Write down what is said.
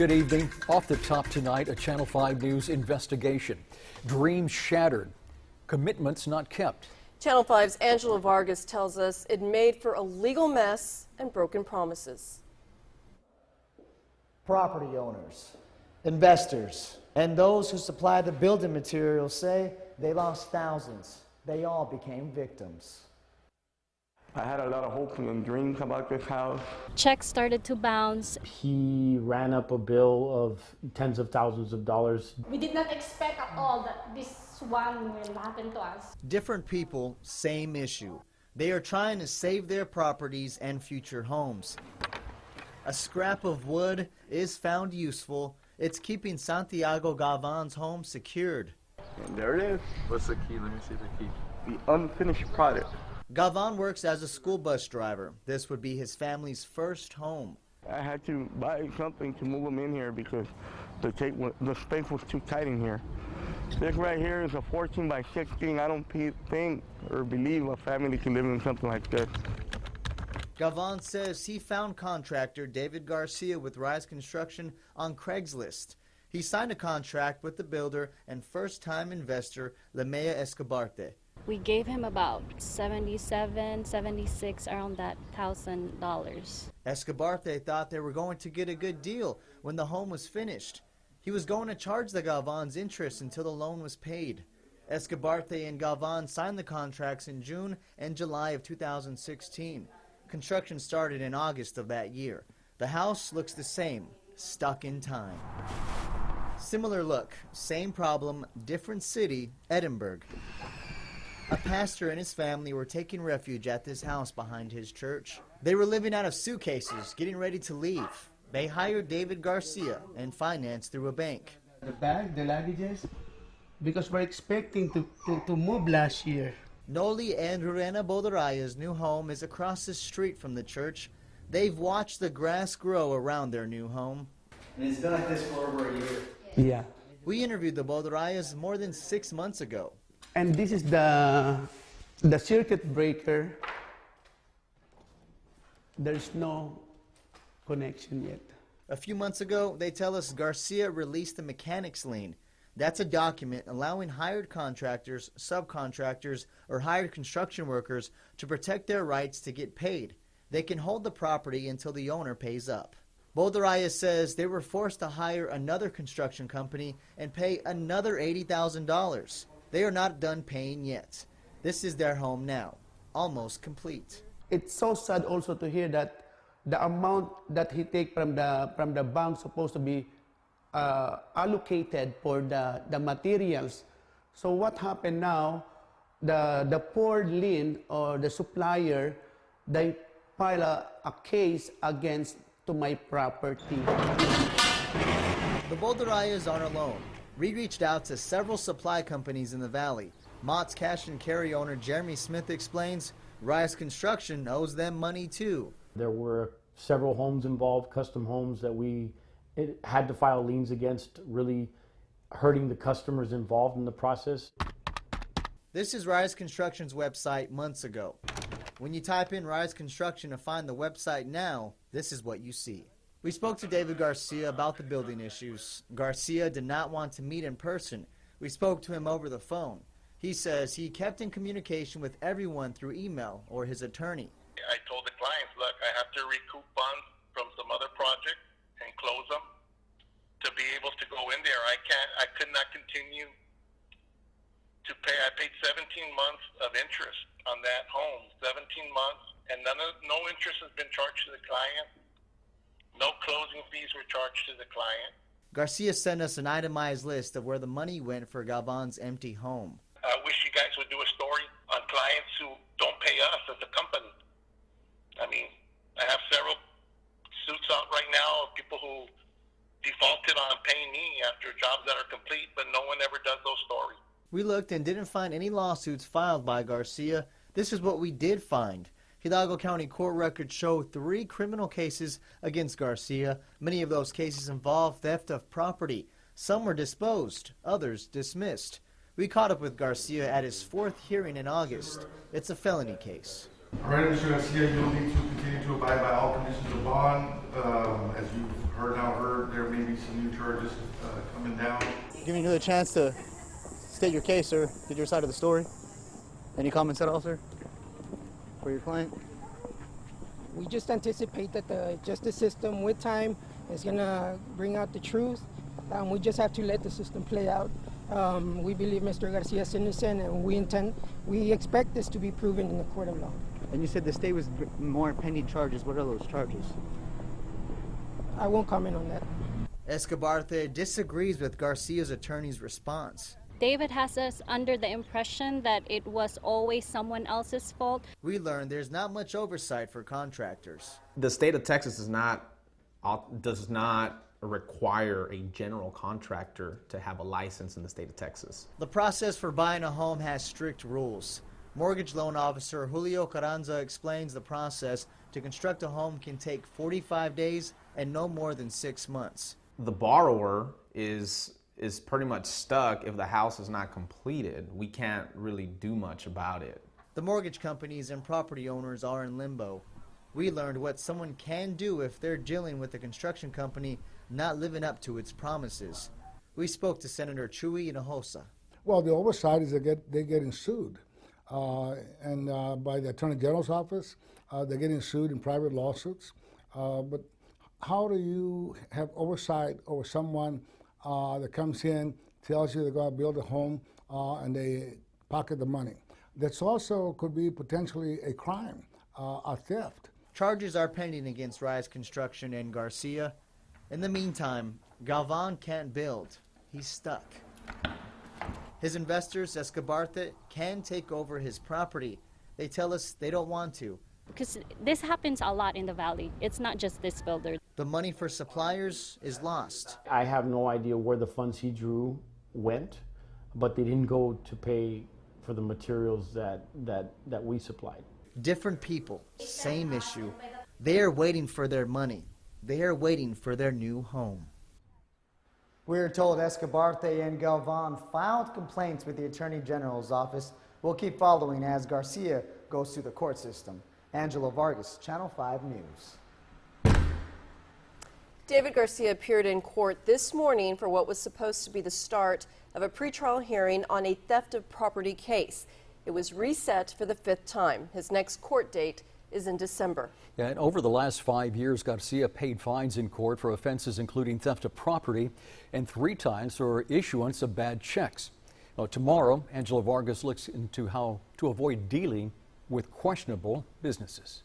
Good evening. Off the top tonight, a Channel 5 News investigation. Dreams shattered, commitments not kept. Channel 5's Angela Vargas tells us it made for a legal mess and broken promises. Property owners, investors, and those who supply the building materials say they lost thousands. They all became victims. I had a lot of hope and dreams about this house. Checks started to bounce. He ran up a bill of tens of thousands of dollars. We did not expect at all that this one will happen to us. Different people, same issue. They are trying to save their properties and future homes. A scrap of wood is found useful. It's keeping Santiago Gavan's home secured. And there it is. What's the key? Let me see the key. The unfinished product. Gavan works as a school bus driver. This would be his family's first home. I had to buy something to move them in here because the space was too tight in here. This right here is a 14 by 16. I don't think or believe a family can live in something like this. Gavan says he found contractor David Garcia with Rise Construction on Craigslist. He signed a contract with the builder and first-time investor Lemea Escobarte. We gave him about $77, $76, around that $1,000. Escobarte thought they were going to get a good deal when the home was finished. He was going to charge the Gavans interest until the loan was paid. Escobarte and Gavan signed the contracts in June and July of 2016. Construction started in August of that year. The house looks the same, stuck in time. Similar look, same problem, different city, Edinburgh. A pastor and his family were taking refuge at this house behind his church. They were living out of suitcases, getting ready to leave. They hired David Garcia and financed through a bank. The bag, the luggages, because we're expecting to move last year. Noli and Rurena Bodaraya's new home is across the street from the church. They've watched the grass grow around their new home. And it's been like this for over a year. Yeah. We interviewed the Bodarayas more than 6 months ago. And this is the circuit breaker. There's no connection yet. A few months ago, they tell us Garcia released the mechanics lien. That's a document allowing hired contractors, subcontractors, or hired construction workers to protect their rights to get paid. They can hold the property until the owner pays up. Bodaraya says they were forced to hire another construction company and pay another $80,000. They are not done paying yet. This is their home now, almost complete. It's so sad also to hear that the amount that he take from the bank supposed to be allocated for the materials. So what happened now, the poor lien or the supplier, they file a case against to my property. The Bodarayas aren't alone. We reached out to several supply companies in the valley. Mott's Cash and Carry owner Jeremy Smith explains Rise Construction owes them money too. There were several homes involved, custom homes that we had to file liens against, really hurting the customers involved in the process. This is Rise Construction's website months ago. When you type in Rise Construction to find the website now, this is what you see. We spoke to David Garcia about the building issues. Garcia did not want to meet in person. We spoke to him over the phone. He says he kept in communication with everyone through email or his attorney. I told the clients, look, I have to recoup funds from some other project and close them to be able to go in there. I could not continue to pay. I paid 17 months of interest on that home, 17 months, and no interest has been charged to the client. No closing fees were charged to the client. Garcia sent us an itemized list of where the money went for Gavan's empty home. I wish you guys would do a story on clients who don't pay us as a company. I mean, I have several suits out right now of people who defaulted on paying me after jobs that are complete, but no one ever does those stories. We looked and didn't find any lawsuits filed by Garcia. This is what we did find. Hidalgo County court records show 3 criminal cases against Garcia. Many of those cases involve theft of property. Some were disposed, others dismissed. We caught up with Garcia at his 4th hearing in August. It's a felony case. All right, Mr. Garcia, you'll need to continue to abide by all conditions of bond. As you've heard, there may be maybe some new charges coming down. Giving you the chance to state your case, sir. Get your side of the story. Any comments at all, sir, for your client? We just anticipate that the justice system with time is going to bring out the truth. We just have to let the system play out. We believe Mr. Garcia is innocent, and we expect this to be proven in the court of law. And you said the state was more pending charges. What are those charges? I won't comment on that. Escobarte disagrees with Garcia's attorney's response. David has us under the impression that it was always someone else's fault. We learned there's not much oversight for contractors. The state of Texas does not require a general contractor to have a license in the state of Texas. The process for buying a home has strict rules. Mortgage loan officer Julio Carranza explains the process to construct a home can take 45 days and no more than 6 months. The borrower is pretty much stuck if the house is not completed. We can't really do much about it. The mortgage companies and property owners are in limbo. We learned what someone can do if they're dealing with a construction company not living up to its promises. We spoke to Senator Chuy Hinojosa. Well, the oversight is they're getting sued. By the Attorney General's office, they're getting sued in private lawsuits. But how do you have oversight over someone that comes in, tells you they're going to build a home, and they pocket the money? That's also could be potentially a crime, a theft. Charges are pending against Rise Construction and Garcia. In the meantime, Galvan can't build. He's stuck. His investors, Escobarte, can take over his property. They tell us they don't want to. Because this happens a lot in the valley. It's not just this builder. The money for suppliers is lost. I have no idea where the funds he drew went, but they didn't go to pay for the materials that we supplied. Different people, same issue. They are waiting for their money. They are waiting for their new home. We're told Escobarte and Galvan filed complaints with the Attorney General's office. We'll keep following as Garcia goes through the court system. Angelo Vargas, Channel 5 News. David Garcia appeared in court this morning for what was supposed to be the start of a pretrial hearing on a theft of property case. It was reset for the 5th time. His next court date is in December. Yeah, and over the last 5 years, Garcia paid fines in court for offenses including theft of property and 3 times for issuance of bad checks. Now, tomorrow, Angelo Vargas looks into how to avoid dealing with questionable businesses.